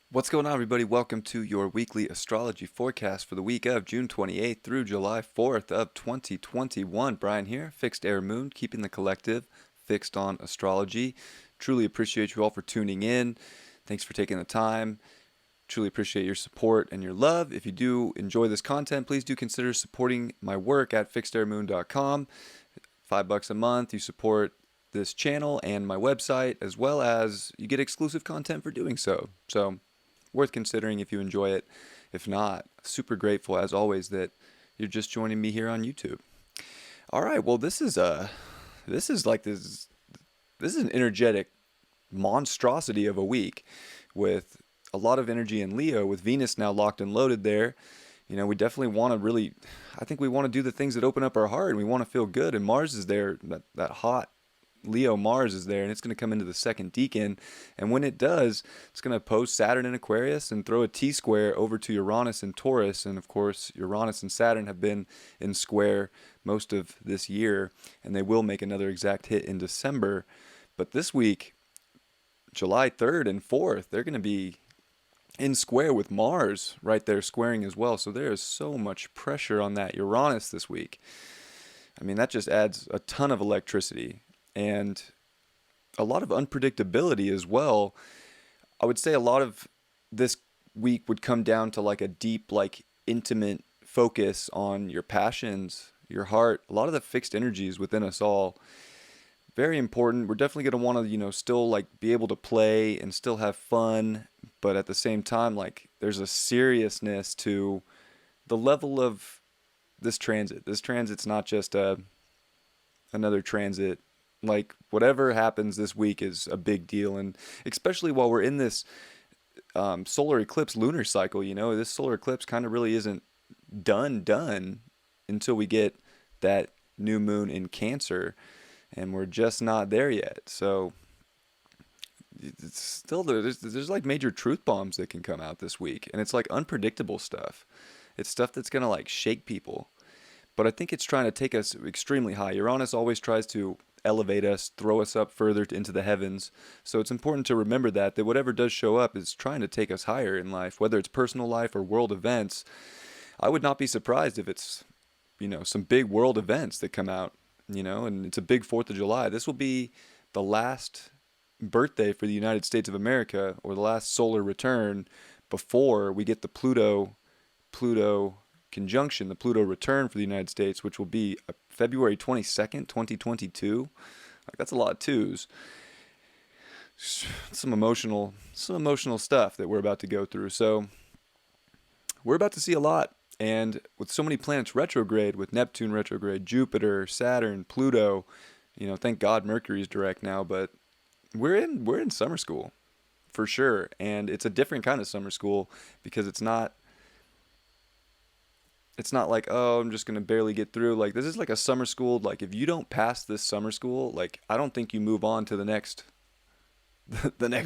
What's going on, everybody? Welcome to your weekly astrology forecast for the week of June 28th through July 4th of 2021. Brian here, Fixed Air Moon, keeping the collective fixed on astrology. Truly appreciate you all for tuning in. Thanks for taking the time. Truly appreciate your support and your love. If you do enjoy this content, please do consider supporting my work at fixedairmoon.com. $5 a month, you support this channel and my website, as well as you get exclusive content for doing so. So worth considering if you enjoy it. If not, super grateful as always that you're just joining me here on YouTube. All right, well, this is an energetic monstrosity of a week with a lot of energy in Leo, with Venus now locked and loaded there. You know, we definitely want to really, I think we want to do the things that open up our heart, and we want to feel good. And Mars is there, that hot Leo Mars is there, and it's going to come into the second decan, and when it does, it's going to oppose Saturn in Aquarius and throw a T-square over to Uranus and Taurus. And of course, Uranus and Saturn have been in square most of this year, and they will make another exact hit in December. But this week, July 3rd and 4th, they're going to be in square with Mars right there squaring as well. So there is so much pressure on that Uranus this week. I mean, that just adds a ton of electricity and a lot of unpredictability as well. I would say a lot of this week would come down to like a deep, like intimate focus on your passions, your heart, a lot of the fixed energies within us all. Very important. We're definitely going to want to, still like be able to play and still have fun. But at the same time, like there's a seriousness to the level of this transit. This transit's not just another transit. Like whatever happens this week is a big deal, and especially while we're in this solar eclipse lunar cycle, this solar eclipse kind of really isn't done until we get that new moon in Cancer, and we're just not there yet. So it's still there's like major truth bombs that can come out this week, and it's like unpredictable stuff. It's stuff that's gonna like shake people, but I think it's trying to take us extremely high. Uranus always tries to elevate us, throw us up further into the heavens. So it's important to remember that whatever does show up is trying to take us higher in life, whether it's personal life or world events. I would not be surprised if it's, some big world events that come out, and it's a big 4th of July. This will be the last birthday for the United States of America, or the last solar return before we get the Pluto conjunction, the Pluto return for the United States, which will be February 22nd, 2022. Like that's a lot of twos. Some emotional stuff that we're about to go through. So we're about to see a lot, and with so many planets retrograde, with Neptune retrograde, Jupiter, Saturn, Pluto, thank God Mercury's direct now, but we're in summer school for sure, and it's a different kind of summer school because it's not like, oh, I'm just going to barely get through. Like, this is like a summer school. Like, if you don't pass this summer school, like, I don't think you move on to the next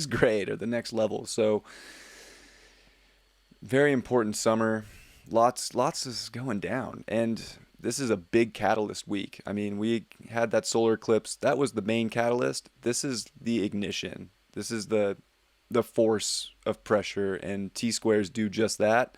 grade or the next level. So, very important summer. Lots is going down. And this is a big catalyst week. I mean, we had that solar eclipse. That was the main catalyst. This is the ignition. This is the force of pressure. And T-squares do just that.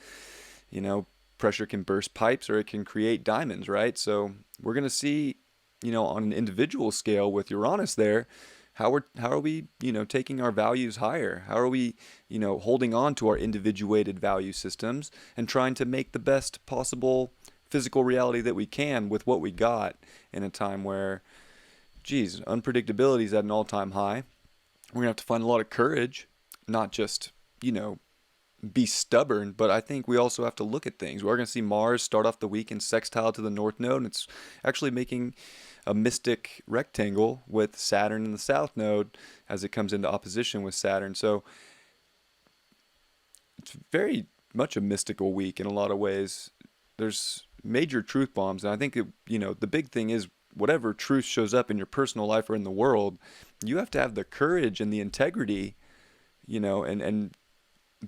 Pressure can burst pipes, or it can create diamonds, right? So we're going to see, on an individual scale with Uranus there, how are we, taking our values higher? How are we, holding on to our individuated value systems and trying to make the best possible physical reality that we can with what we got in a time where, unpredictability is at an all-time high. We're going to have to find a lot of courage, not just, be stubborn, but I think we also have to look at things. We're going to see Mars start off the week in sextile to the North Node, and it's actually making a mystic rectangle with Saturn in the South Node as it comes into opposition with Saturn. So it's very much a mystical week in a lot of ways. There's major truth bombs, and I think the big thing is whatever truth shows up in your personal life or in the world, you have to have the courage and the integrity, and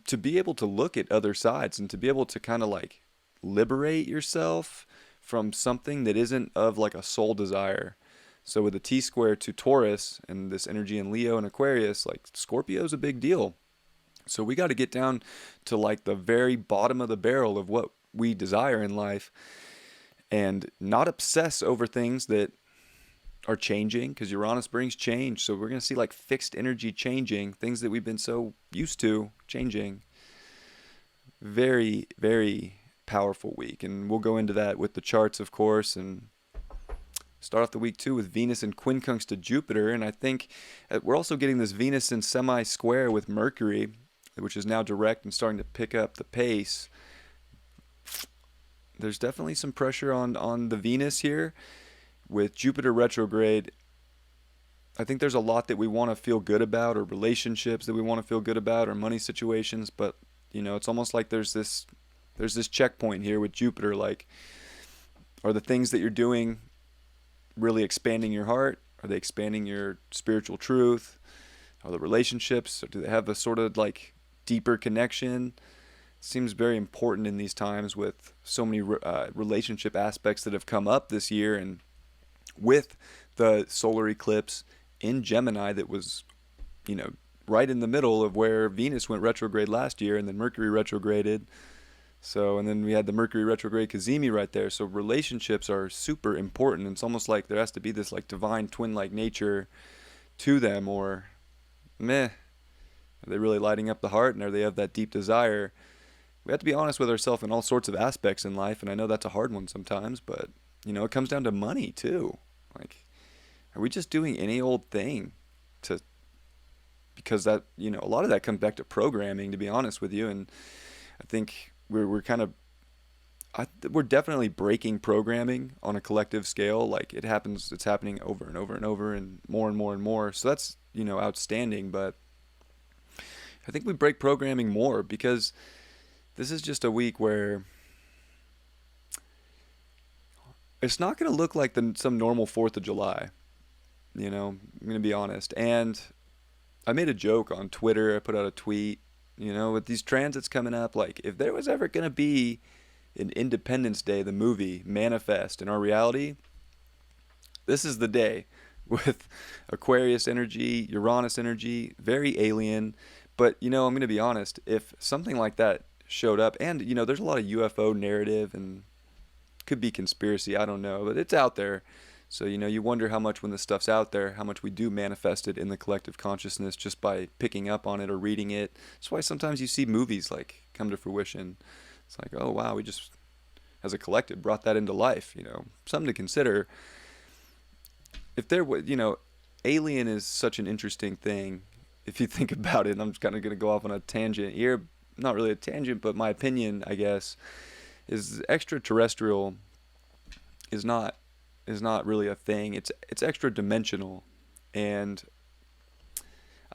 to be able to look at other sides and to be able to kind of like liberate yourself from something that isn't of like a soul desire. So with the T square to Taurus and this energy in Leo and Aquarius, like Scorpio's a big deal. So we got to get down to like the very bottom of the barrel of what we desire in life and not obsess over things that are changing, because Uranus brings change. So we're going to see like fixed energy changing, things that we've been so used to changing. Very, very powerful week. And we'll go into that with the charts, of course, and start off the week too with Venus in quincunx to Jupiter. And I think we're also getting this Venus in semi-square with Mercury, which is now direct and starting to pick up the pace. There's definitely some pressure on the Venus here. With Jupiter retrograde, I think there's a lot that we want to feel good about, or relationships that we want to feel good about, or money situations, but you know, it's almost like there's this checkpoint here with Jupiter. Like, are the things that you're doing really expanding your heart? Are they expanding your spiritual truth? Are the relationships, or do they have a sort of like deeper connection? It seems very important in these times with so many relationship aspects that have come up this year, and with the solar eclipse in Gemini that was, you know, right in the middle of where Venus went retrograde last year, and then Mercury retrograded. So, and then we had the Mercury retrograde Cazimi right there. So relationships are super important. It's almost like there has to be this like divine twin-like nature to them, or meh, are they really lighting up the heart, and are they of that deep desire? We have to be honest with ourselves in all sorts of aspects in life, and I know that's a hard one sometimes, but you know, it comes down to money too. Like, are we just doing any old thing because that, you know, a lot of that comes back to programming, to be honest with you. And I think we're kind of, we're definitely breaking programming on a collective scale. Like, it's happening over and over and over and more and more and more. So that's, you know, outstanding. But I think we break programming more, because this is just a week where it's not going to look like some normal 4th of July. You know, I'm going to be honest. And I made a joke on Twitter. I put out a tweet, you know, with these transits coming up. Like, if there was ever going to be an Independence Day, the movie, manifest in our reality, this is the day, with Aquarius energy, Uranus energy, very alien. But, you know, I'm going to be honest. If something like that showed up, and, you know, there's a lot of UFO narrative, and could be conspiracy, I don't know, but it's out there. So, you know, you wonder how much, when this stuff's out there, how much we do manifest it in the collective consciousness just by picking up on it or reading it. That's why sometimes you see movies like come to fruition. It's like, oh wow, we just, as a collective, brought that into life. You know, something to consider. If there was, you know, alien is such an interesting thing if you think about it. And I'm just kind of going to go off on a tangent here. Not really a tangent, but my opinion, I guess, is extraterrestrial is not really a thing. It's extra dimensional, and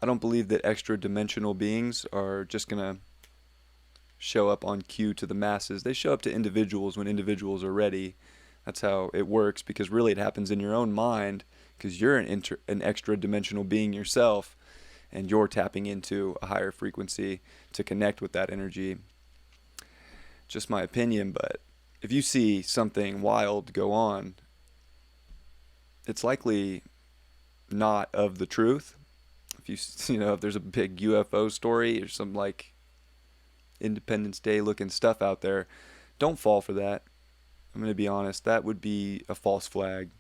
I don't believe that extra dimensional beings are just gonna show up on cue to the masses. They show up to individuals when individuals are ready. That's how it works, because really it happens in your own mind, because you're an extra dimensional being yourself, and you're tapping into a higher frequency to connect with that energy. Just my opinion, but if you see something wild go on, it's likely not of the truth. If you know, if there's a big UFO story or some like Independence Day looking stuff out there, don't fall for that. I'm going to be honest, that would be a false flag,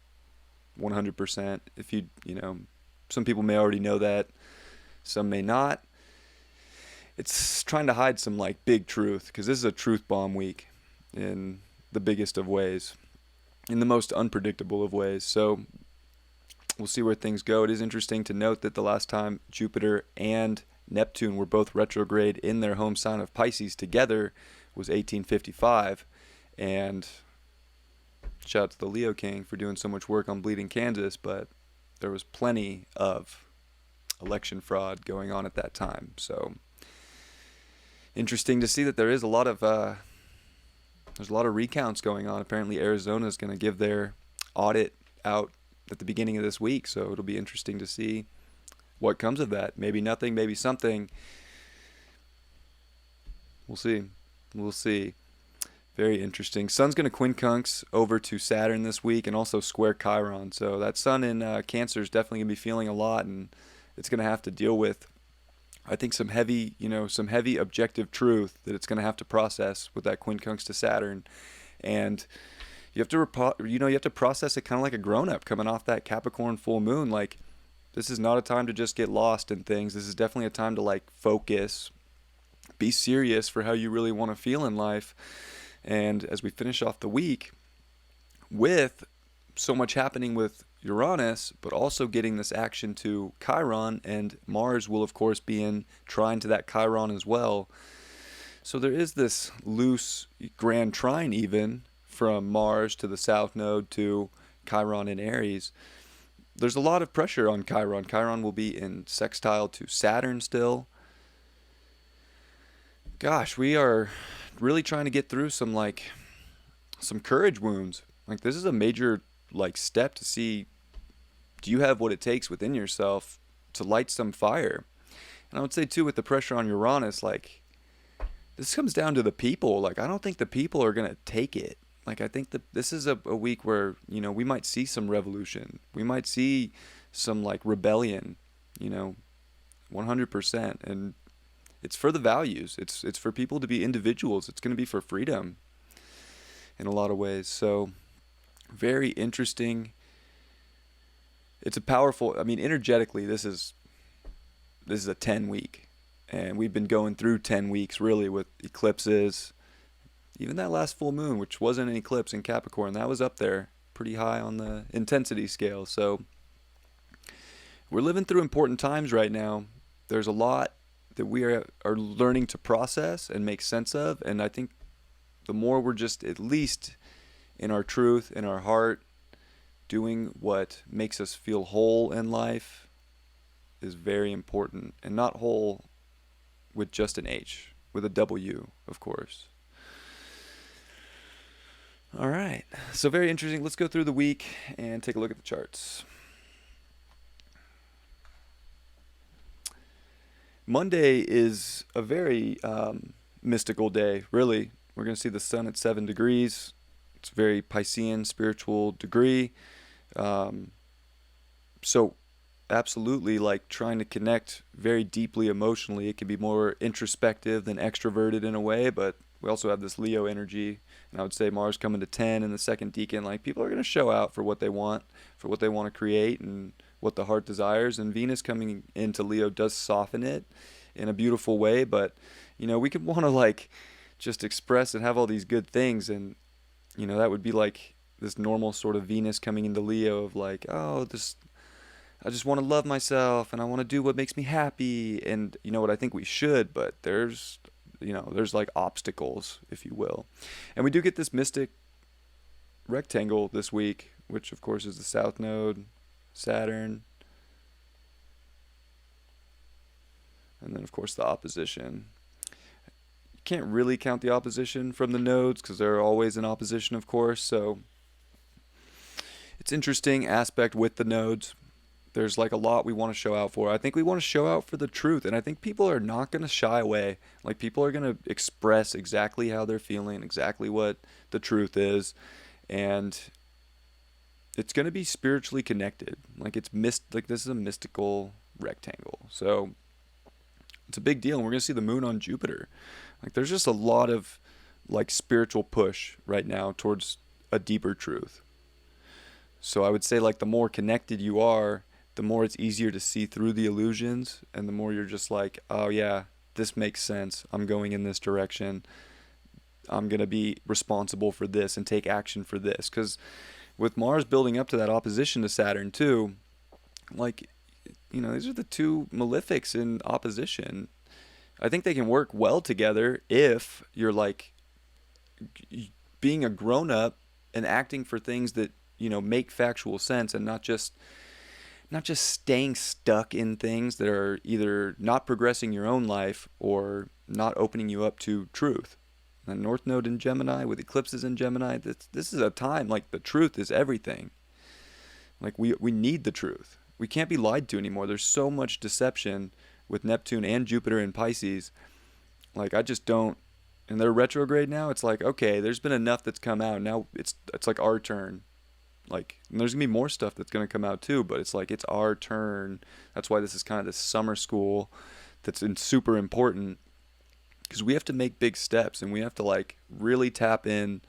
100%. If you know, some people may already know that, some may not. It's trying to hide some like big truth, because this is a truth bomb week in the biggest of ways, in the most unpredictable of ways. So we'll see where things go. It is interesting to note that the last time Jupiter and Neptune were both retrograde in their home sign of Pisces together was 1855. And shout out to the Leo King for doing so much work on Bleeding Kansas, but there was plenty of election fraud going on at that time. So interesting to see that there is a lot of there's a lot of recounts going on. Apparently Arizona is going to give their audit out at the beginning of this week, so it'll be interesting to see what comes of that. Maybe nothing, maybe something. We'll see. Very interesting. Sun's going to quincunx over to Saturn this week and also square Chiron. So that sun in Cancer is definitely going to be feeling a lot, and it's going to have to deal with, I think, some heavy, some heavy objective truth that it's going to have to process with that quincunx to Saturn. And you have to, you have to process it kind of like a grown-up coming off that Capricorn full moon. Like, this is not a time to just get lost in things. This is definitely a time to like focus, be serious for how you really want to feel in life. And as we finish off the week with so much happening with Uranus, but also getting this action to Chiron, and Mars will of course be in trine to that Chiron as well. So there is this loose grand trine even from Mars to the south node to Chiron in Aries. There's a lot of pressure on Chiron. Chiron will be in sextile to Saturn still. Gosh, we are really trying to get through some courage wounds. Like, this is a major step to see, do you have what it takes within yourself to light some fire? And I would say too, with the pressure on Uranus, this comes down to the people. I don't think the people are gonna take it. I think that this is a week where, we might see some revolution. We might see some rebellion, 100%. And it's for the values. It's for people to be individuals. It's going to be for freedom in a lot of ways. So very interesting. It's a powerful, energetically, this is a 10 week. And we've been going through 10 weeks really with eclipses. Even that last full moon, which wasn't an eclipse in Capricorn, that was up there pretty high on the intensity scale. So we're living through important times right now. There's a lot that we are learning to process and make sense of. And I think the more we're just at least in our truth, in our heart, doing what makes us feel whole in life is very important. And not whole with just an H, with a W, of course. All right, so very interesting. Let's go through the week and take a look at the charts. Monday is a very mystical day, really. We're going to see the sun at 7 degrees. It's a very Piscean spiritual degree. So absolutely trying to connect very deeply emotionally. It can be more introspective than extroverted in a way, but we also have this Leo energy. And I would say Mars coming to 10 in the second decan. People are going to show out for what they want, for what they want to create and what the heart desires. And Venus coming into Leo does soften it in a beautiful way. But, we could want to just express and have all these good things. And, that would be this normal sort of Venus coming into Leo of I just want to love myself and I want to do what makes me happy. And what I think we should, but there's obstacles, if you will. And we do get this mystic rectangle this week, which of course is the south node, Saturn, and then of course the opposition. You can't really count the opposition from the nodes because they're always in opposition, of course. So it's interesting aspect with the nodes. There's a lot we want to show out for. I think we want to show out for the truth. And I think people are not going to shy away. People are going to express exactly how they're feeling, exactly what the truth is. And it's going to be spiritually connected. This is a mystical rectangle. So it's a big deal. And we're going to see the moon on Jupiter. There's just a lot of spiritual push right now towards a deeper truth. So I would say the more connected you are, the more it's easier to see through the illusions, and the more you're just oh yeah, this makes sense. I'm going in this direction. I'm going to be responsible for this and take action for this. Because with Mars building up to that opposition to Saturn too, these are the two malefics in opposition. I think they can work well together if you're being a grown-up and acting for things that, make factual sense, and not just staying stuck in things that are either not progressing your own life or not opening you up to truth. The North Node in Gemini with eclipses in Gemini, this is a time the truth is everything. We need the truth. We can't be lied to anymore. There's so much deception with Neptune and Jupiter in Pisces. I just don't and they're retrograde now, it's like, okay, there's been enough that's come out. Now it's like our turn. Like, and there's gonna be more stuff that's gonna come out too, but it's like it's our turn. That's why this is kind of this summer school that's super important, because we have to make big steps and we have to like really tap in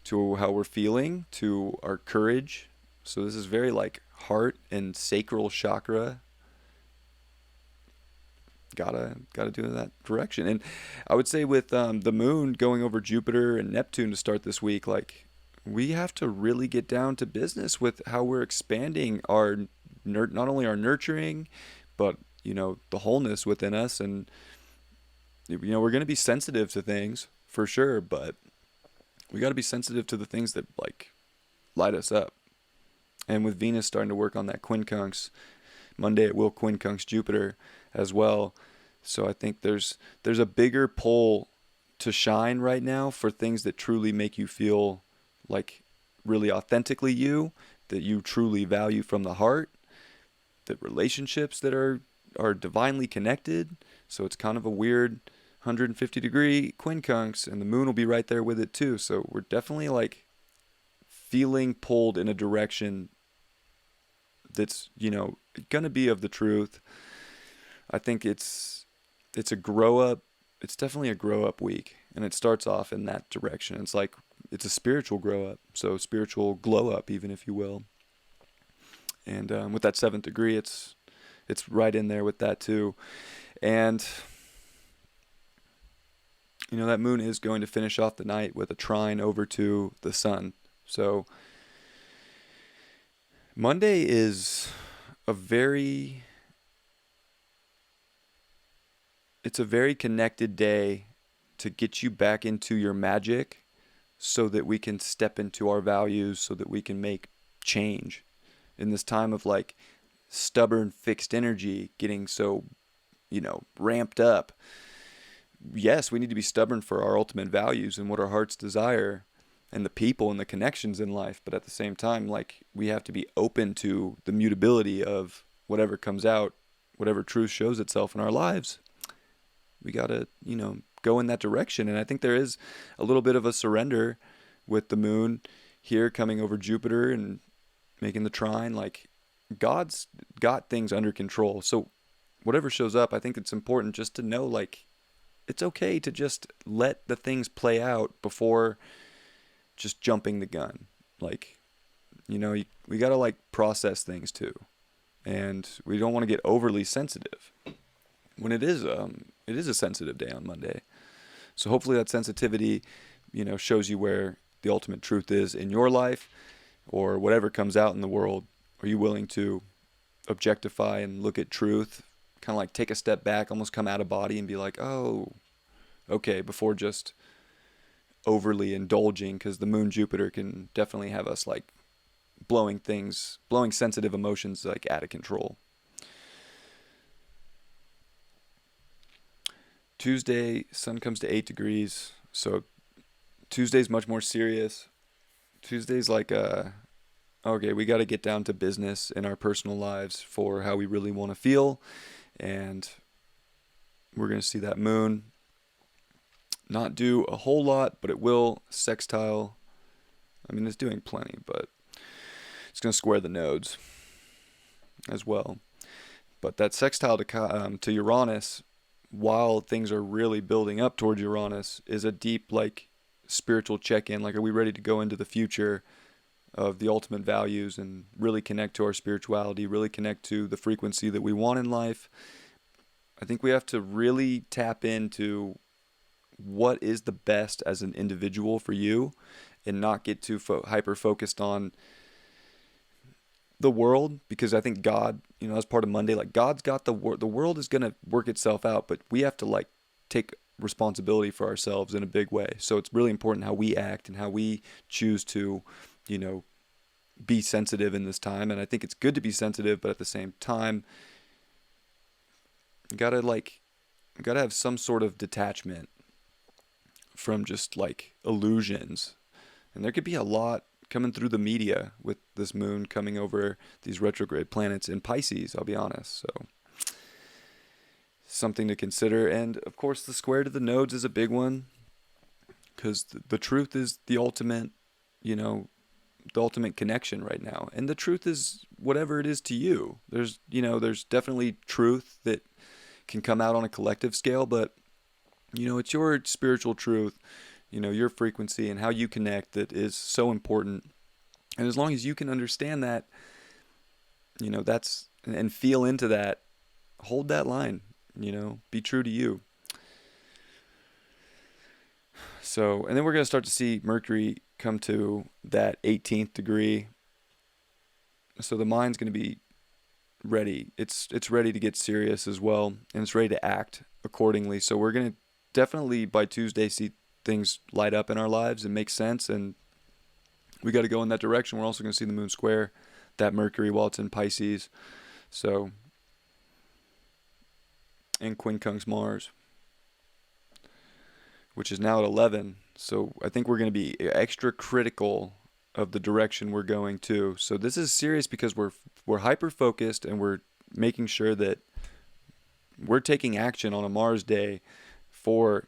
to how we're feeling, to our courage. So this is very like heart and sacral chakra. Gotta do that direction. And I would say with the moon going over Jupiter and Neptune to start this week, like we have to really get down to business with how we're expanding our not only our nurturing, but the wholeness within us. And we're going to be sensitive to things for sure, but we got to be sensitive to the things that like light us up. And with Venus starting to work on that quincunx Monday, it will quincunx Jupiter as well. So I think there's a bigger pull to shine right now for things that truly make you feel like really authentically you, that you truly value from the heart, that relationships that are divinely connected. So it's kind of a weird 150-degree quincunx, and the moon will be right there with it too. So we're definitely like feeling pulled in a direction that's gonna be of the truth. I think it's a grow up. It's definitely a grow up week, and it starts off in that direction. It's like it's a spiritual grow up, so spiritual glow up, even, if you will. And with that 7th degree, it's right in there with that too. And that moon is going to finish off the night with a trine over to the sun. So Monday is it's a very connected day to get you back into your magic, so that we can step into our values, so that we can make change in this time of like stubborn fixed energy getting so ramped up. Yes, we need to be stubborn for our ultimate values and what our hearts desire and the people and the connections in life, but at the same time, like, we have to be open to the mutability of whatever comes out, whatever truth shows itself in our lives. We got to go in that direction. And I think there is a little bit of a surrender with the moon here coming over Jupiter and making the trine. Like, God's got things under control. So whatever shows up, I think it's important just to know, like, it's okay to just let the things play out before just jumping the gun. Like, we got to like process things too. And we don't want to get overly sensitive when it is a sensitive day on Monday. So hopefully that sensitivity, shows you where the ultimate truth is in your life, or whatever comes out in the world. Are you willing to objectify and look at truth, kind of like take a step back, almost come out of body and be like, oh, okay, before just overly indulging, because the moon Jupiter can definitely have us like blowing sensitive emotions like out of control. Tuesday, sun comes to 8 degrees, so Tuesday's much more serious. Tuesday's like okay, we got to get down to business in our personal lives for how we really want to feel, and we're going to see that moon not do a whole lot, but it will sextile. I mean, it's doing plenty, but it's going to square the nodes as well. But that sextile to Uranus, while things are really building up towards Uranus, is a deep, like, spiritual check-in. Like, are we ready to go into the future of the ultimate values and really connect to our spirituality, really connect to the frequency that we want in life? I think we have to really tap into what is the best as an individual for you, and not get too hyper-focused on the world, because I think God, as part of Monday, like, God's got the world is going to work itself out, but we have to like take responsibility for ourselves in a big way. So it's really important how we act and how we choose to, be sensitive in this time. And I think it's good to be sensitive, but at the same time, you gotta have some sort of detachment from just like illusions. And there could be a lot coming through the media with this moon coming over these retrograde planets in Pisces, I'll be honest. So something to consider. And of course, the square to the nodes is a big one. because the truth is the ultimate, you know, the ultimate connection right now. And the truth is whatever it is to you. There's definitely truth that can come out on a collective scale, but it's your spiritual truth, your frequency and how you connect that is so important. And as long as you can understand that, that's, and feel into that, hold that line, be true to you. So, and then we're going to start to see Mercury come to that 18th degree. So the mind's going to be ready. It's ready to get serious as well, and it's ready to act accordingly. So we're going to definitely by Tuesday see things light up in our lives and make sense, and we got to go in that direction. We're also going to see the moon square that Mercury while it's in Pisces. So, and Quincunx Mars, which is now at 11. So I think we're going to be extra critical of the direction we're going to. So this is serious because we're hyper focused, and we're making sure that we're taking action on a Mars day for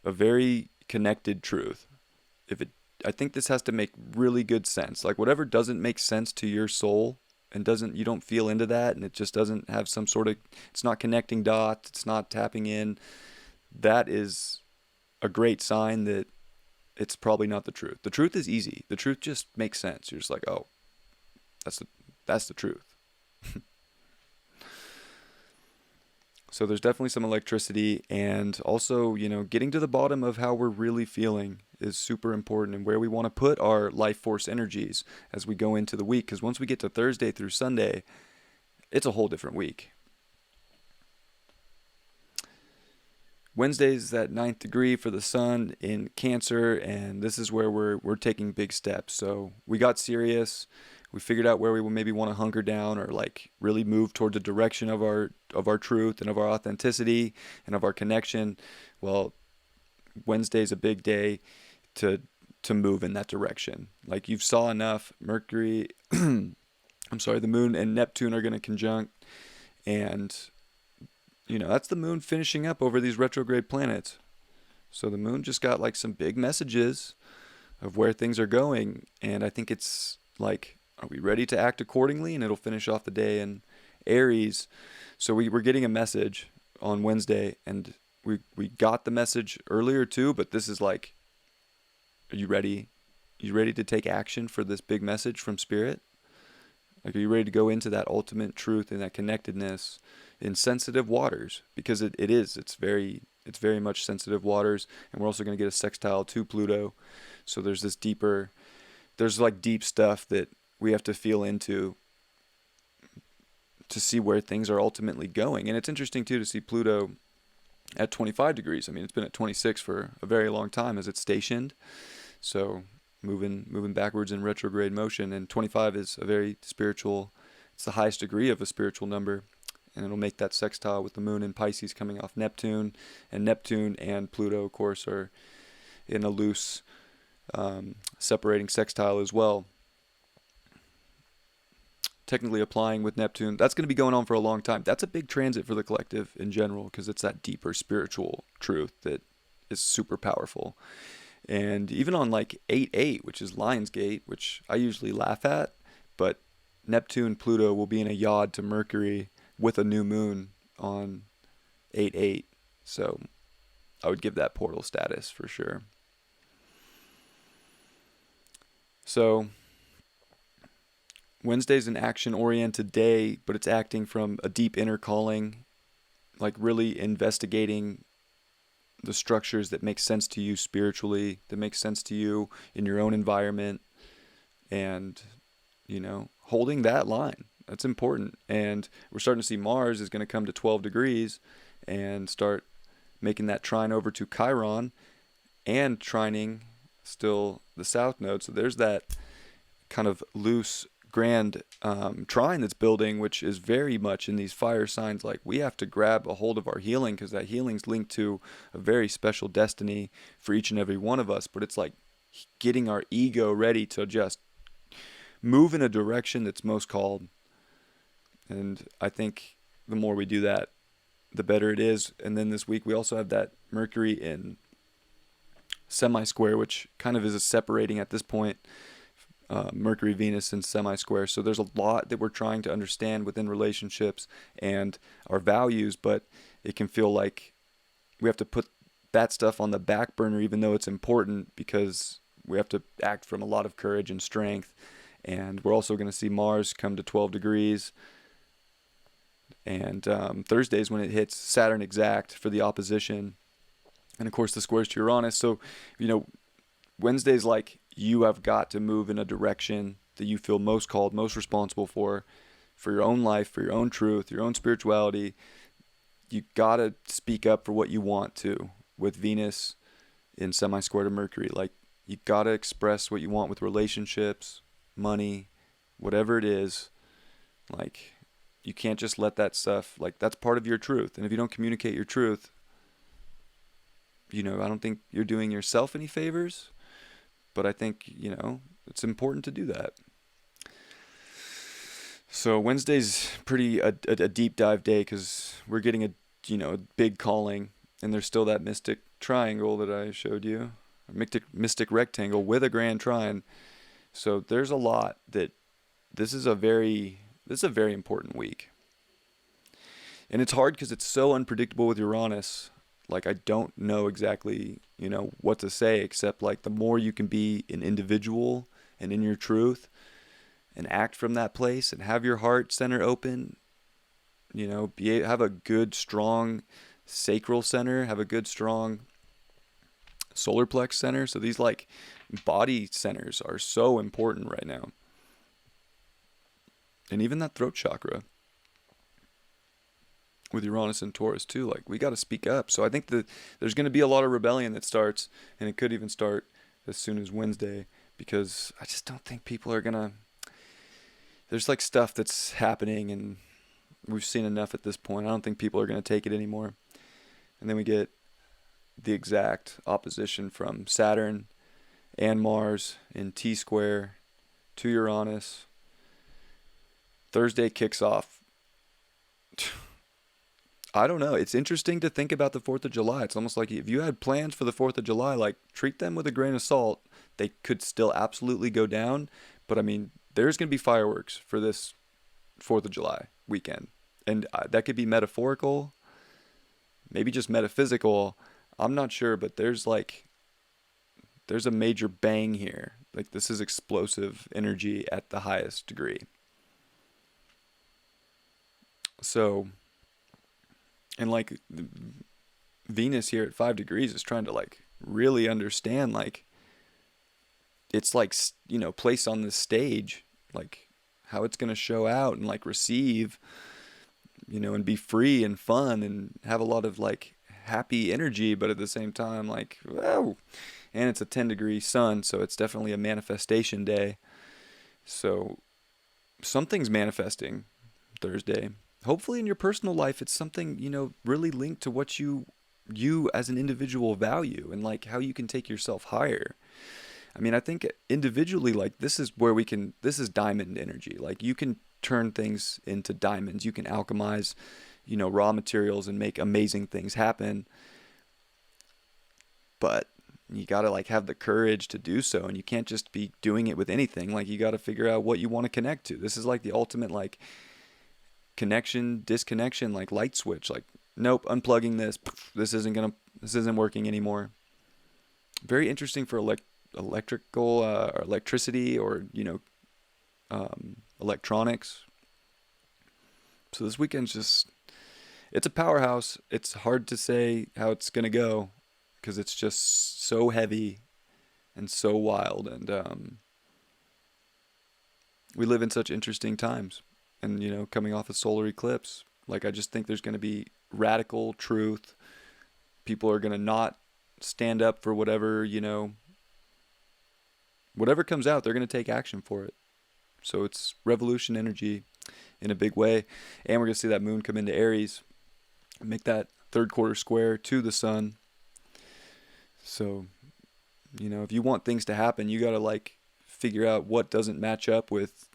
a very connected truth. I think this has to make really good sense. Like whatever doesn't make sense to your soul and you don't feel into that, and it just doesn't have some sort of, it's not connecting dots, it's not tapping in, that is a great sign that it's probably not the truth. The truth is easy. The truth just makes sense. You're just like, oh, that's the truth. So there's definitely some electricity, and also, getting to the bottom of how we're really feeling is super important, and where we want to put our life force energies as we go into the week. Because once we get to Thursday through Sunday, it's a whole different week. Wednesday's that 9th degree for the sun in Cancer, and this is where we're taking big steps. So we got serious. We figured out where we maybe want to hunker down, or like really move towards the direction of our truth and of our authenticity and of our connection. Well, Wednesday's a big day to move in that direction. Like you saw enough. Mercury, the moon and Neptune are going to conjunct, and that's the moon finishing up over these retrograde planets. So the moon just got like some big messages of where things are going, and I think it's like, are we ready to act accordingly? And it'll finish off the day in Aries. So we're getting a message on Wednesday, and we got the message earlier too, but this is like, are you ready? You ready to take action for this big message from Spirit? Like, are you ready to go into that ultimate truth and that connectedness in sensitive waters? Because it's very much sensitive waters, and we're also going to get a sextile to Pluto. So there's this deep stuff that we have to feel into to see where things are ultimately going. And it's interesting too to see Pluto at 25 degrees. I mean, it's been at 26 for a very long time as it's stationed. So moving backwards in retrograde motion, and 25 is a very spiritual, it's the highest degree of a spiritual number, and it'll make that sextile with the moon in Pisces coming off Neptune, and Pluto, of course, are in a loose separating sextile as well. Technically applying with Neptune, that's going to be going on for a long time. That's a big transit for the collective in general, because it's that deeper spiritual truth that is super powerful. And even on like 8-8, which is Lionsgate, which I usually laugh at, but Neptune, Pluto will be in a yod to Mercury with a new moon on 8-8. So I would give that portal status for sure. So Wednesday's an action-oriented day, but it's acting from a deep inner calling, like really investigating the structures that make sense to you spiritually, that make sense to you in your own environment, and, holding that line. That's important. And we're starting to see Mars is going to come to 12 degrees and start making that trine over to Chiron, and trining still the south node. So there's that kind of loose grand trine that's building, which is very much in these fire signs. Like, we have to grab a hold of our healing, because that healing's linked to a very special destiny for each and every one of us. But it's like getting our ego ready to just move in a direction that's most called. And I think the more we do that, the better it is. And then this week we also have that Mercury in semi-square, which kind of is a separating at this point, Mercury, Venus, and semi-square. So there's a lot that we're trying to understand within relationships and our values, but it can feel like we have to put that stuff on the back burner, even though it's important, because we have to act from a lot of courage and strength. And we're also going to see Mars come to 12 degrees. And Thursday is when it hits Saturn exact for the opposition. And of course, the squares to Uranus. So, Wednesday's like you have got to move in a direction that you feel most called, most responsible for your own life, for your own truth, your own spirituality. You got to speak up for what you want to, with Venus in semi-square to Mercury. Like, you got to express what you want with relationships, money, whatever it is. Like, you can't just let that stuff, like, that's part of your truth. And if you don't communicate your truth, I don't think you're doing yourself any favors, but I think, it's important to do that. So Wednesday's pretty a deep dive day, because we're getting a big calling, and there's still that mystic triangle that I showed you, a mystic rectangle with a grand trine. So there's a lot that this is a very important week. And it's hard because it's so unpredictable with Uranus. Like, I don't know exactly, what to say, except like the more you can be an individual and in your truth and act from that place and have your heart center open, have a good, strong sacral center, have a good, strong solar plex center. So these like body centers are so important right now. And even that throat chakra with Uranus and Taurus too, like, we got to speak up. So I think that there's going to be a lot of rebellion that starts, and it could even start as soon as Wednesday, because I just don't think people are going to, there's like stuff that's happening and we've seen enough at this point. I don't think people are going to take it anymore. And then we get the exact opposition from Saturn and Mars in T-square to Uranus. Thursday kicks off. I don't know. It's interesting to think about the 4th of July. It's almost like if you had plans for the 4th of July, like, treat them with a grain of salt. They could still absolutely go down. But, I mean, there's going to be fireworks for this 4th of July weekend. And that could be metaphorical, maybe just metaphysical. I'm not sure, but there's a major bang here. Like, this is explosive energy at the highest degree. So, and like Venus here at 5 degrees is trying to like really understand, like, it's like, placed on this stage, like how it's going to show out and like receive, and be free and fun and have a lot of like happy energy, but at the same time, like, whoa. And it's a 10-degree sun, so it's definitely a manifestation day. So something's manifesting Thursday. Hopefully in your personal life, it's something, really linked to what you as an individual value and like how you can take yourself higher. I mean, I think individually, like, this is diamond energy. Like, you can turn things into diamonds. You can alchemize, raw materials and make amazing things happen. But you got to like have the courage to do so. And you can't just be doing it with anything. Like, you got to figure out what you want to connect to. This is like the ultimate, like, connection, disconnection, like light switch. Like, nope, unplugging this. This isn't working anymore. Very interesting for electrical or electricity or electronics. So this weekend's it's a powerhouse. It's hard to say how it's gonna go because it's just so heavy and so wild, and we live in such interesting times. And coming off a solar eclipse, like, I just think there's going to be radical truth. People are going to not stand up for whatever comes out. They're going to take action for it. So it's revolution energy in a big way. And we're going to see that moon come into Aries, make that third quarter square to the sun. So, if you want things to happen, you got to like figure out what doesn't match up with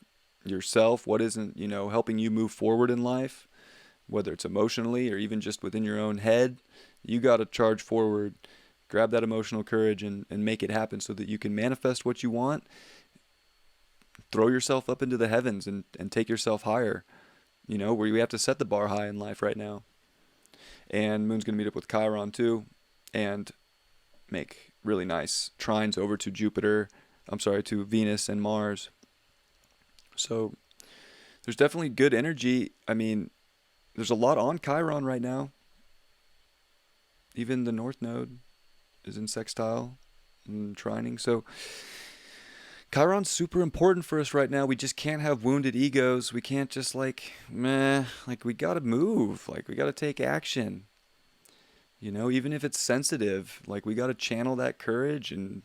yourself, what isn't, helping you move forward in life, whether it's emotionally or even just within your own head. You got to charge forward Grab that emotional courage and make it happen so that you can manifest what you want. Throw yourself up into the heavens and take yourself higher. You know, where we have to set the bar high in life right now. And Moon's going to meet up with Chiron too and make really nice trines over to to Venus and Mars. So there's definitely good energy. I mean, there's a lot on Chiron right now. Even the North Node is in sextile and trining. So Chiron's super important for us right now. We just can't have wounded egos. We can't just we gotta move. Like, we gotta take action. You know, even if it's sensitive, like, we gotta channel that courage and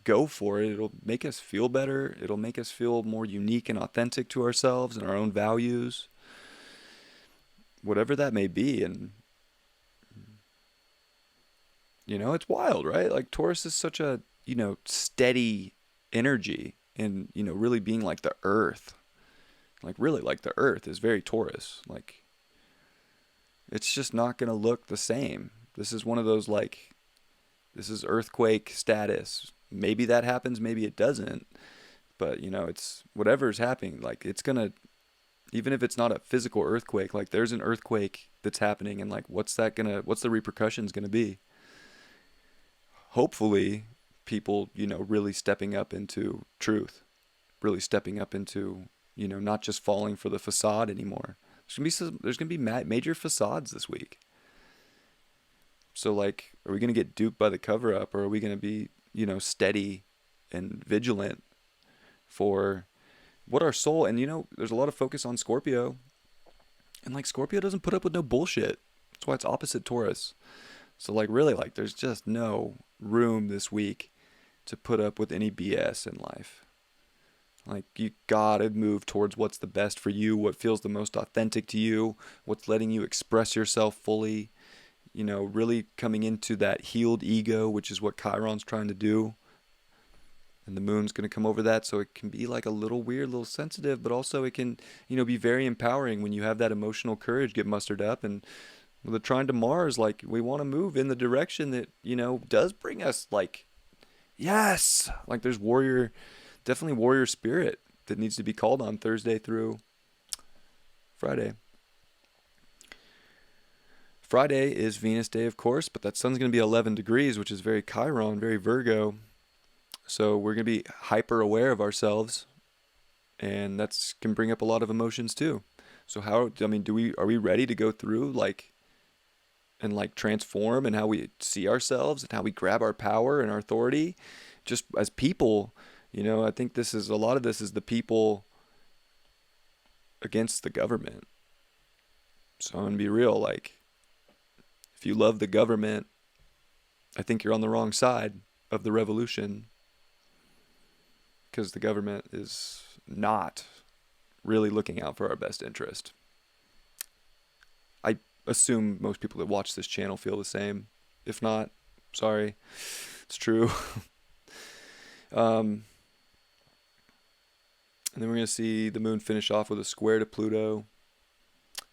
go for it. It'll make us feel better. It'll make us feel more unique and authentic to ourselves and our own values. Whatever that may be. And, you know, it's wild, right? Like, Taurus is such a, steady energy, and really being like the earth, like really like the earth is very Taurus. Like, it's just not gonna look the same. This is one of those, like, this is earthquake status. Maybe that happens, maybe it doesn't, but it's whatever's happening. Like, it's gonna, even if it's not a physical earthquake, like, there's an earthquake that's happening, and like, what's the repercussions gonna be? Hopefully people, really stepping up into truth, really stepping up into, not just falling for the facade anymore. There's gonna be major facades this week. So, like, are we gonna get duped by the cover up, or are we gonna be, steady and vigilant for what our soul? And there's a lot of focus on Scorpio, and like, Scorpio doesn't put up with no bullshit. That's why it's opposite Taurus. So, like, really, like, there's just no room this week to put up with any BS in life. Like, you gotta move towards what's the best for you, what feels the most authentic to you, what's letting you express yourself fully, really coming into that healed ego, which is what Chiron's trying to do. And the moon's going to come over that, so it can be like a little weird, a little sensitive, but also it can, be very empowering when you have that emotional courage get mustered up. And with the trine to Mars, like, we want to move in the direction that, does bring us, like, yes, like, there's definitely warrior spirit that needs to be called on Thursday through Friday. Friday is Venus Day, of course, but that sun's going to be 11 degrees, which is very Chiron, very Virgo. So we're going to be hyper aware of ourselves, and that's can bring up a lot of emotions too. So are we ready to go through, and transform in how we see ourselves and how we grab our power and our authority just as people? I think a lot of this is the people against the government. So I'm going to be real, like, if you love the government, I think you're on the wrong side of the revolution, because the government is not really looking out for our best interest. I assume most people that watch this channel feel the same. If not, sorry, it's true. And then we're going to see the moon finish off with a square to Pluto,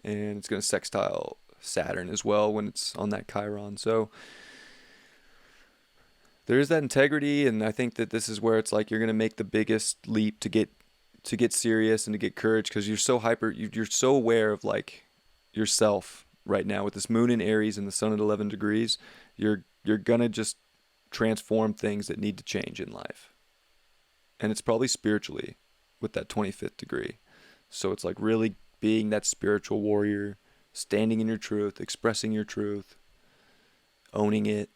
and it's going to sextile Saturn as well when it's on that Chiron. So there is that integrity, and I think that this is where it's like you're going to make the biggest leap to get serious and to get courage, because you're so you're so aware of, like, yourself right now with this moon in Aries and the sun at 11 degrees. You're going to just transform things that need to change in life. And it's probably spiritually with that 25th degree. So it's like really being that spiritual warrior, standing in your truth, expressing your truth, owning it.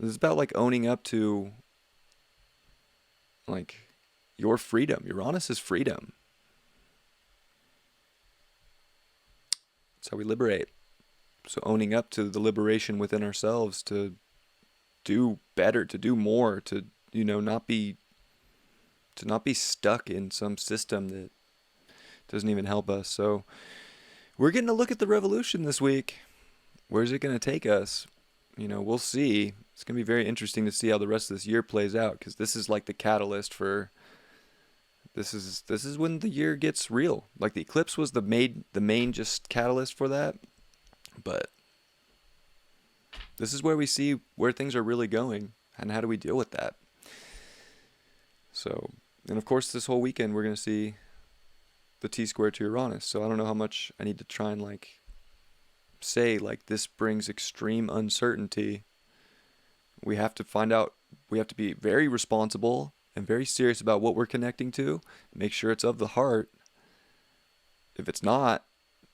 It's about, like, owning up to, like, your freedom. Uranus is freedom. That's how we liberate. So owning up to the liberation within ourselves to do better, to do more, to, not be stuck in some system that doesn't even help us. So we're getting a look at the revolution this week. Where's it going to take us? We'll see. It's going to be very interesting to see how the rest of this year plays out, because this is like the catalyst for, this is when the year gets real. Like, the eclipse was the main just catalyst for that. But This is where we see where things are really going and how do we deal with that. So, and of course, this whole weekend we're going to see the T-square to Uranus. So I don't know how much I need to try and like say like this brings extreme uncertainty. We have to find out, we have to be very responsible and very serious about what we're connecting to. Make sure it's of the heart. If it's not,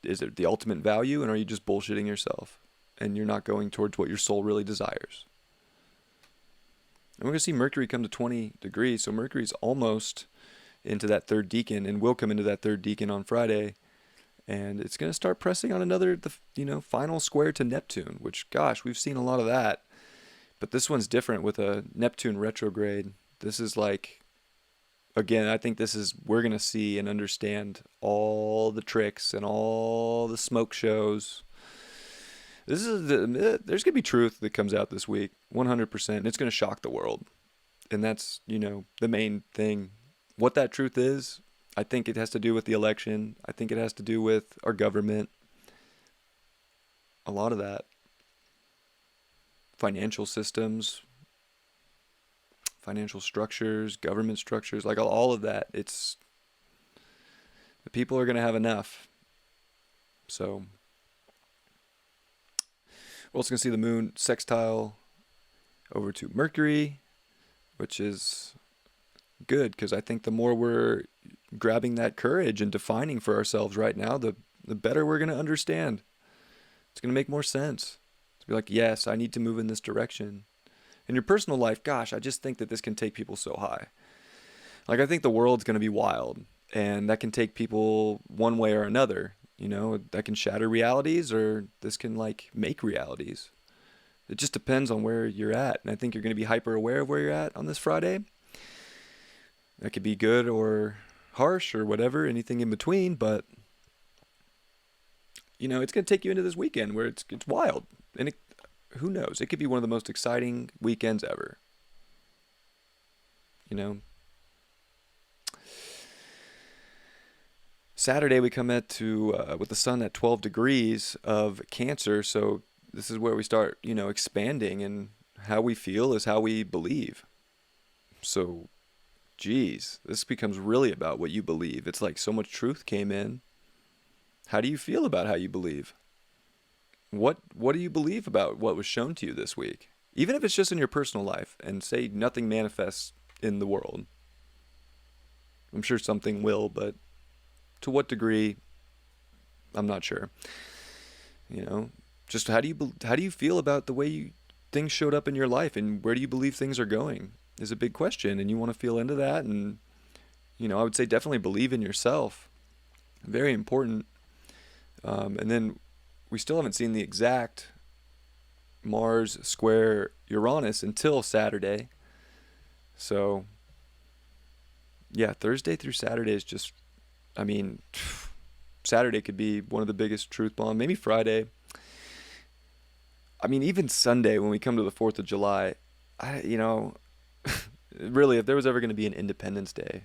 is it the ultimate value, and are you just bullshitting yourself and you're not going towards what your soul really desires? And we're going to see Mercury come to 20 degrees. So Mercury's almost into that third decan and will come into that third decan on Friday. And it's going to start pressing on another, final square to Neptune, which, gosh, we've seen a lot of that. But this one's different with a Neptune retrograde. This is like, again, I think we're going to see and understand all the tricks and all the smoke shows. There's going to be truth that comes out this week, 100%. And it's going to shock the world. And that's, the main thing. What that truth is, I think it has to do with the election. I think it has to do with our government. A lot of that. Financial systems, financial structures, government structures, like all of that. The people are going to have enough. So we're also going to see the moon sextile over to Mercury, which is good because I think the more we're grabbing that courage and defining for ourselves right now, the better we're going to understand. It's going to make more sense. To be like, yes, I need to move in this direction. In your personal life, gosh, I just think that this can take people so high. Like, I think the world's going to be wild, and that can take people one way or another. That can shatter realities, or this can, make realities. It just depends on where you're at, and I think you're going to be hyper aware of where you're at on this Friday. That could be good or harsh or whatever, anything in between, but, it's going to take you into this weekend where it's wild. And who knows? It could be one of the most exciting weekends ever. Saturday we come with the sun at 12 degrees of Cancer. So this is where we start, expanding, and how we feel is how we believe. So, geez, this becomes really about what you believe. It's like so much truth came in. How do you feel about how you believe? What do you believe about what was shown to you this week? Even if it's just in your personal life, and say nothing manifests in the world. I'm sure something will, but to what degree, I'm not sure. Just how do you feel about the way things showed up in your life, and where do you believe things are going is a big question, and you want to feel into that. And I would say definitely believe in yourself. Very important. And then we still haven't seen the exact Mars square Uranus until Saturday. So, yeah, Thursday through Saturday is just, Saturday could be one of the biggest truth bombs. Maybe Friday. Even Sunday when we come to the 4th of July, really, if there was ever going to be an Independence Day,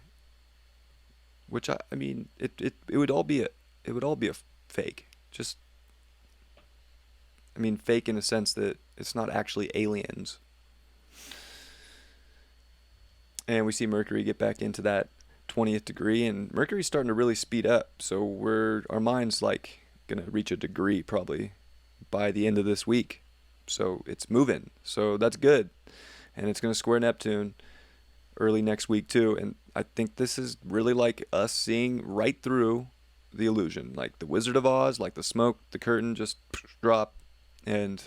which it would all be a fake. Just, fake in a sense that it's not actually aliens. And we see Mercury get back into that 20th degree, and Mercury's starting to really speed up. So our mind's gonna reach a degree probably by the end of this week. So it's moving. So that's good. And it's gonna square Neptune early next week too. And I think this is really like us seeing right through the illusion, like the Wizard of Oz, like the smoke, the curtain just drop. And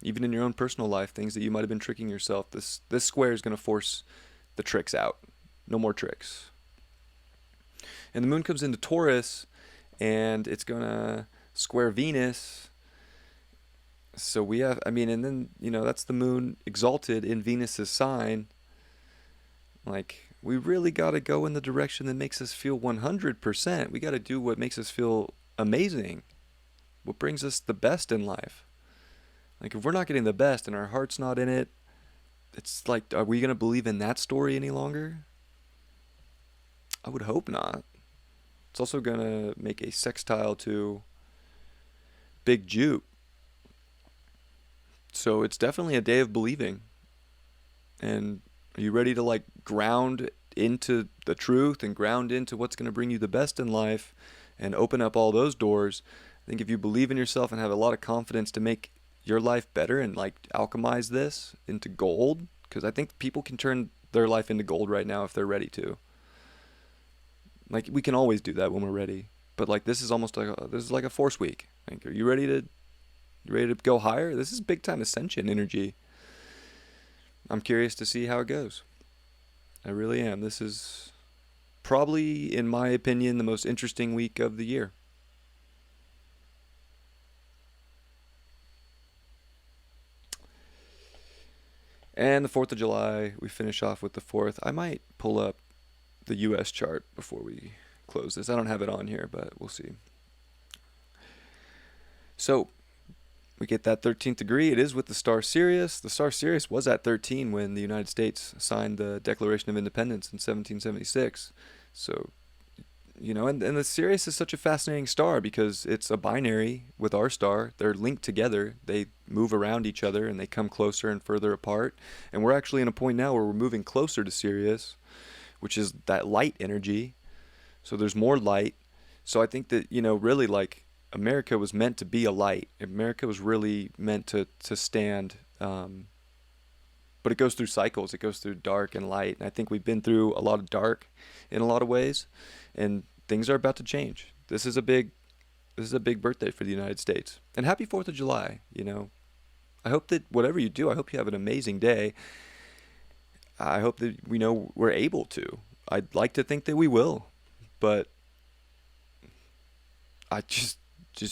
even in your own personal life, things that you might have been tricking yourself, this square is going to force the tricks out. No more tricks. And the moon comes into Taurus, and it's going to square Venus. So we have, and then, that's the moon exalted in Venus's sign. We really got to go in the direction that makes us feel 100%. We got to do what makes us feel amazing. What brings us the best in life. If we're not getting the best and our heart's not in it, it's are we going to believe in that story any longer? I would hope not. It's also going to make a sextile to Big Jupe. So it's definitely a day of believing. And are you ready to like ground into the truth and ground into what's going to bring you the best in life and open up all those doors? I think if you believe in yourself and have a lot of confidence to make your life better and like alchemize this into gold, because I think people can turn their life into gold right now if they're ready to. Like we can always do that when we're ready, but like this is almost like this is like a force week. Like, are you ready to go higher? This is big time ascension energy. I'm curious to see how it goes. I really am. This is probably, in my opinion, the most interesting week of the year. And the 4th of July, we finish off with the 4th. I might pull up the US chart before we close this. I don't have it on here, but we'll see. So we get that 13th degree. It is with the star Sirius. The star Sirius was at 13 when the United States signed the Declaration of Independence in 1776. So, and the Sirius is such a fascinating star because it's a binary with our star. They're linked together. They move around each other and they come closer and further apart. And we're actually in a point now where we're moving closer to Sirius, which is that light energy. So there's more light. So I think that, really like America was meant to be a light. America was really meant to stand. But it goes through cycles. It goes through dark and light. And I think we've been through a lot of dark in a lot of ways. And things are about to change. This is a big birthday for the United States. And happy 4th of July, I hope that whatever you do, I hope you have an amazing day. I hope that we're able to. I'd like to think that we will, but I just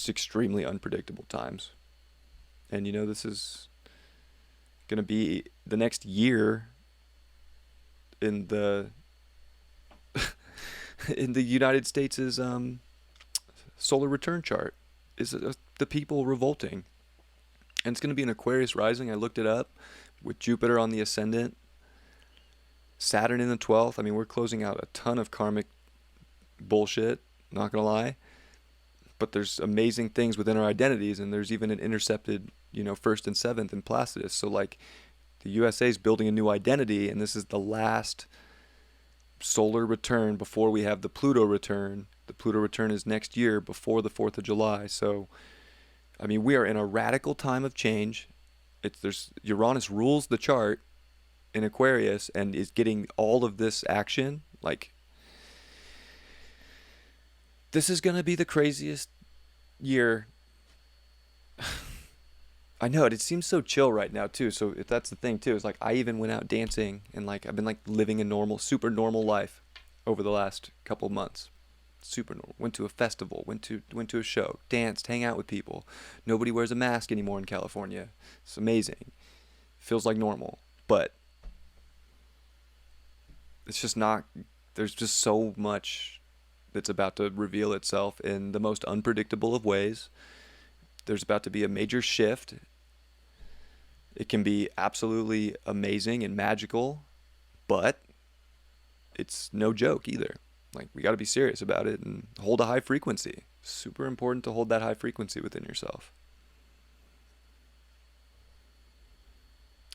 extremely unpredictable times. And this is going to be the next year in the in the United States' solar return chart is the people revolting. And it's going to be an Aquarius rising. I looked it up with Jupiter on the ascendant, Saturn in the 12th. I mean, we're closing out a ton of karmic bullshit, not going to lie. But there's amazing things within our identities, and there's even an intercepted, 1st and 7th in Placidus. So, like, the USA is building a new identity, and this is the last solar return before we have the Pluto return. The Pluto return is next year before the 4th of July. So, I mean, we are in a radical time of change. Uranus rules the chart in Aquarius and is getting all of this action. Like, this is going to be the craziest year. I know it seems so chill right now too. So if that's the thing too, it's like I even went out dancing and like I've been like living a super normal life over the last couple of months. Super normal. Went to a festival, went to a show, danced, hang out with people. Nobody wears a mask anymore in California. It's amazing. Feels like normal. But it's just not, there's just so much that's about to reveal itself in the most unpredictable of ways. There's about to be a major shift. It can be absolutely amazing and magical, but it's no joke either. Like, we got to be serious about it and hold a high frequency. Super important to hold that high frequency within yourself.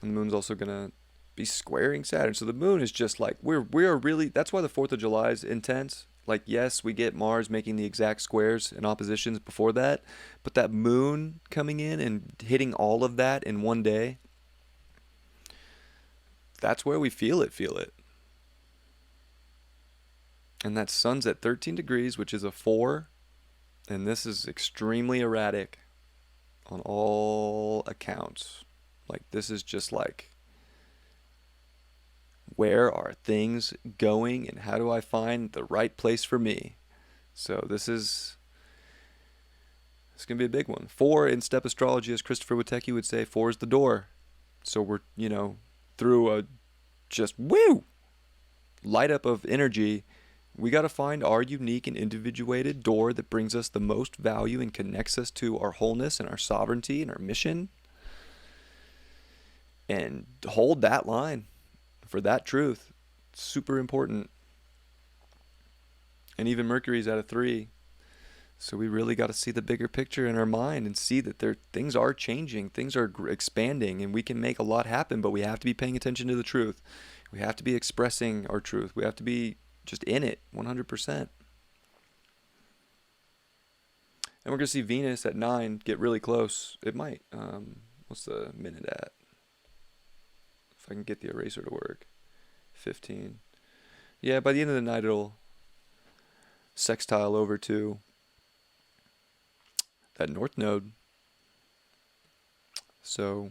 And the moon's also going to be squaring Saturn. So the moon is just like, we are really, that's why the 4th of July is intense. Like, yes, we get Mars making the exact squares and oppositions before that, but that moon coming in and hitting all of that in one day, that's where we feel it. And that sun's at 13 degrees, which is a 4, and this is extremely erratic on all accounts. Like, this is just like, where are things going and how do I find the right place for me? So it's going to be a big one. 4 in step astrology, as Christopher Witecki would say, 4 is the door. So we're, through a just light up of energy, we got to find our unique and individuated door that brings us the most value and connects us to our wholeness and our sovereignty and our mission. And hold that line for that truth. Super important. And even Mercury's at a 3. So we really got to see the bigger picture in our mind and see that things are changing, things are expanding, and we can make a lot happen, but we have to be paying attention to the truth. We have to be expressing our truth. We have to be just in it 100%. And we're going to see Venus at 9 get really close. It might. What's the minute at? If I can get the eraser to work. 15. Yeah, by the end of the night, it'll sextile over to that north node. So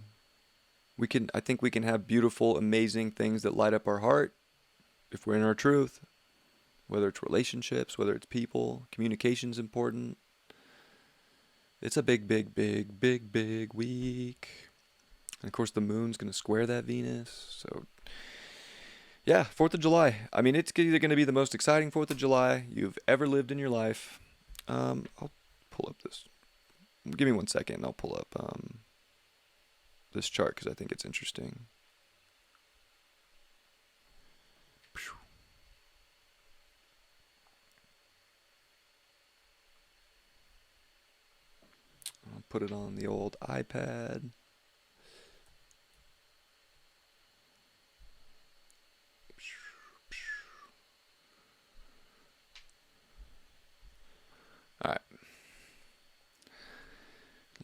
I think we can have beautiful, amazing things that light up our heart if we're in our truth. Whether it's relationships, whether it's people, communication's important. It's a big, big, big, big, big week. And of course the moon's going to square that Venus. So yeah, 4th of July. I mean, it's either going to be the most exciting 4th of July you've ever lived in your life. I'll pull up this. Give me 1 second. I'll pull up this chart because I think it's interesting. I'll put it on the old iPad. All right.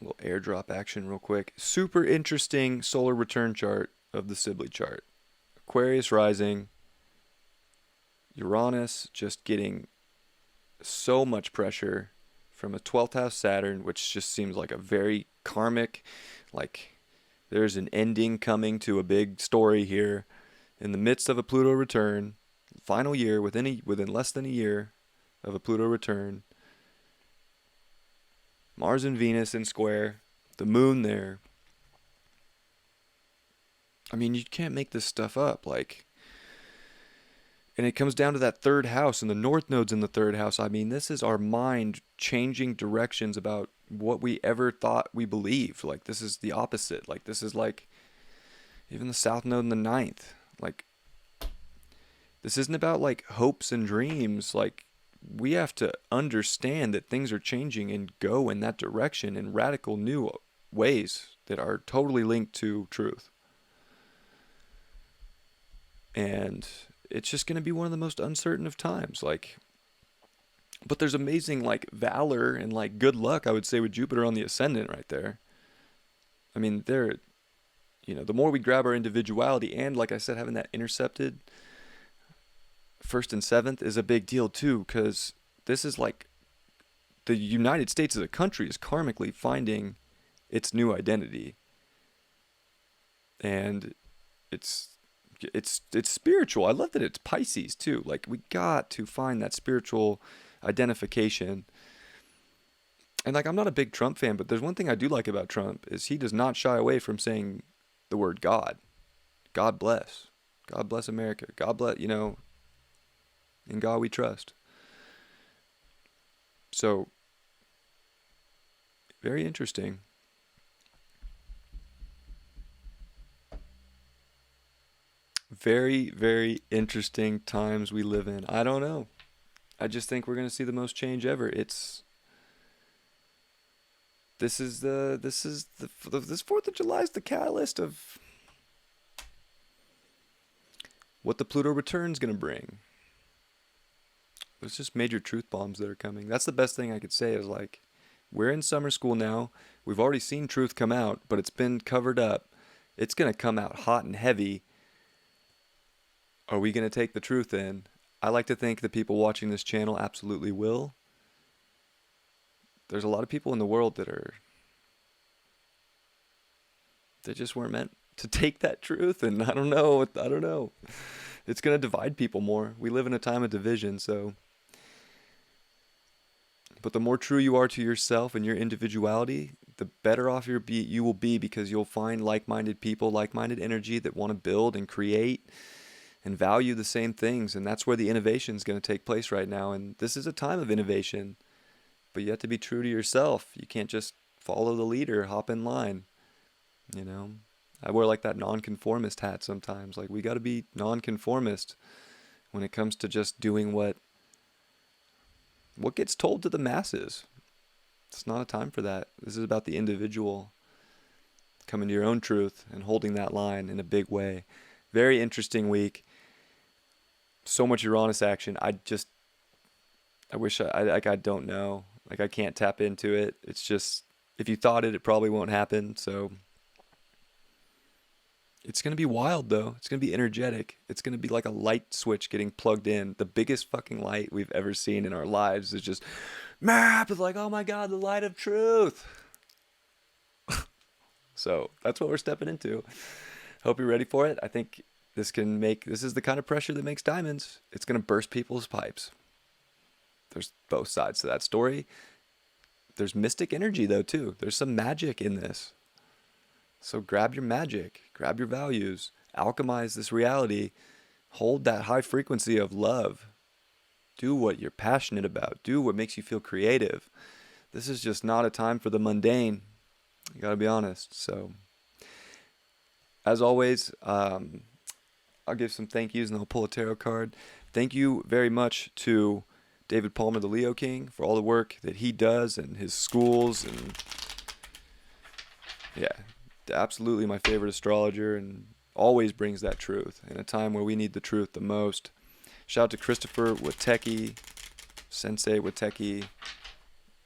A little airdrop action real quick. Super interesting solar return chart of the Sibley chart. Aquarius rising. Uranus just getting so much pressure from a 12th house Saturn, which just seems like a very karmic, like there's an ending coming to a big story here in the midst of a Pluto return, final year, within less than a year of a Pluto return. Mars and Venus in square, the moon there. I mean, you can't make this stuff up, like. And it comes down to that third house, and the north node's in the third house. I mean, this is our mind changing directions about what we ever thought we believed. Like, this is the opposite. Like, this is like even the south node in the ninth. Like, this isn't about like hopes and dreams. Like, we have to understand that things are changing and go in that direction in radical new ways that are totally linked to truth. And it's just going to be one of the most uncertain of times. Like, but there's amazing like valor and like good luck, I would say, with Jupiter on the ascendant right there. I mean, the more we grab our individuality, and like I said, having that intercepted 1st and 7th is a big deal too, because this is like the United States as a country is karmically finding its new identity. And it's spiritual. I love that it's Pisces too. Like, we got to find that spiritual identification. And like, I'm not a big Trump fan, but there's one thing I do like about Trump is he does not shy away from saying the word God. God bless. God bless America. God bless, in God we trust. So, very interesting. Very, very interesting times we live in. I don't know. I just think we're going to see the most change ever. This 4th of July is the catalyst of what the Pluto return's going to bring. There's just major truth bombs that are coming. That's the best thing I could say is like, we're in summer school now. We've already seen truth come out, but it's been covered up. It's going to come out hot and heavy. Are we going to take the truth in? I like to think the people watching this channel absolutely will. There's a lot of people in the world they just weren't meant to take that truth, and I don't know. It's going to divide people more. We live in a time of division, so. But the more true you are to yourself and your individuality, the better off you will be, because you'll find like-minded people, like-minded energy that want to build and create and value the same things. And that's where the innovation is going to take place right now. And this is a time of innovation, but you have to be true to yourself. You can't just follow the leader, hop in line. I wear like that nonconformist hat sometimes. Like, we got to be nonconformist when it comes to just doing what gets told to the masses. It's not a time for that. This is about the individual coming to your own truth and holding that line in a big way. Very interesting week. So much Uranus action. I wish I don't know. Like, I can't tap into it. It's just, if you thought it probably won't happen. So it's going to be wild, though. It's going to be energetic. It's going to be like a light switch getting plugged in. The biggest fucking light we've ever seen in our lives is just, it's like, oh my God, the light of truth. So that's what we're stepping into. Hope you're ready for it. I think this is the kind of pressure that makes diamonds. It's going to burst people's pipes. There's both sides to that story. There's mystic energy, though, too. There's some magic in this. So grab your magic, grab your values, alchemize this reality, hold that high frequency of love. Do what you're passionate about. Do what makes you feel creative. This is just not a time for the mundane. You gotta be honest. So, as always, I'll give some thank yous and I'll pull a tarot card. Thank you very much to David Palmer, the Leo King, for all the work that he does and his schools. And yeah, absolutely my favorite astrologer and always brings that truth in a time where we need the truth the most. Shout out to Christopher Witecki, Sensei Witecki.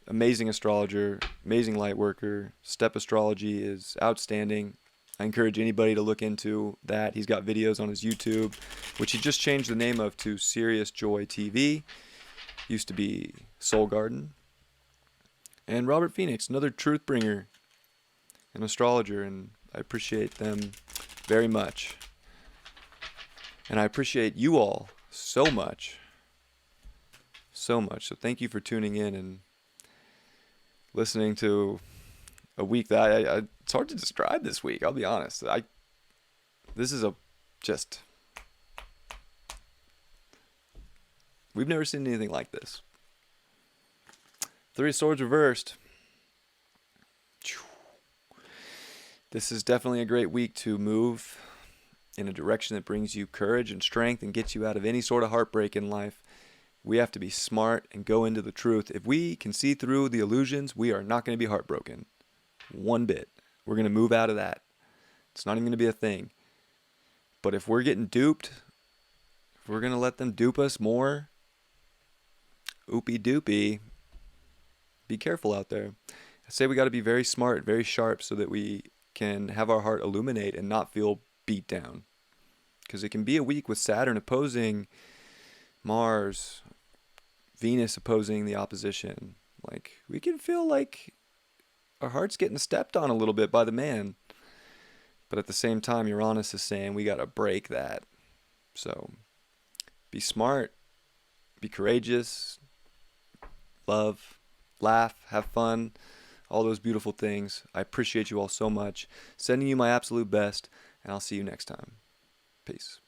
Amazing astrologer, amazing light worker. Step Astrology is outstanding. I encourage anybody to look into that. He's got videos on his YouTube, which he just changed the name of to Serious Joy TV. Used to be Soul Garden. And Robert Phoenix, another truth bringer, an astrologer, and I appreciate them very much. And I appreciate you all so much. So much. So thank you for tuning in and listening to a week that it's hard to describe this week. I'll be honest. We've never seen anything like this. Three of Swords reversed. This is definitely a great week to move in a direction that brings you courage and strength and gets you out of any sort of heartbreak in life. We have to be smart and go into the truth. If we can see through the illusions, we are not going to be heartbroken. One bit. We're going to move out of that. It's not even going to be a thing. But if we're getting duped, if we're going to let them dupe us more, oopie doopie, be careful out there. I say we got to be very smart, very sharp so that we can have our heart illuminate and not feel beat down. Because it can be a week with Saturn opposing Mars, Venus opposing the opposition. Like, we can feel like our heart's getting stepped on a little bit by the man. But at the same time, Uranus is saying we got to break that. So, be smart, be courageous, love, laugh, have fun, all those beautiful things. I appreciate you all so much. Sending you my absolute best, and I'll see you next time. Peace.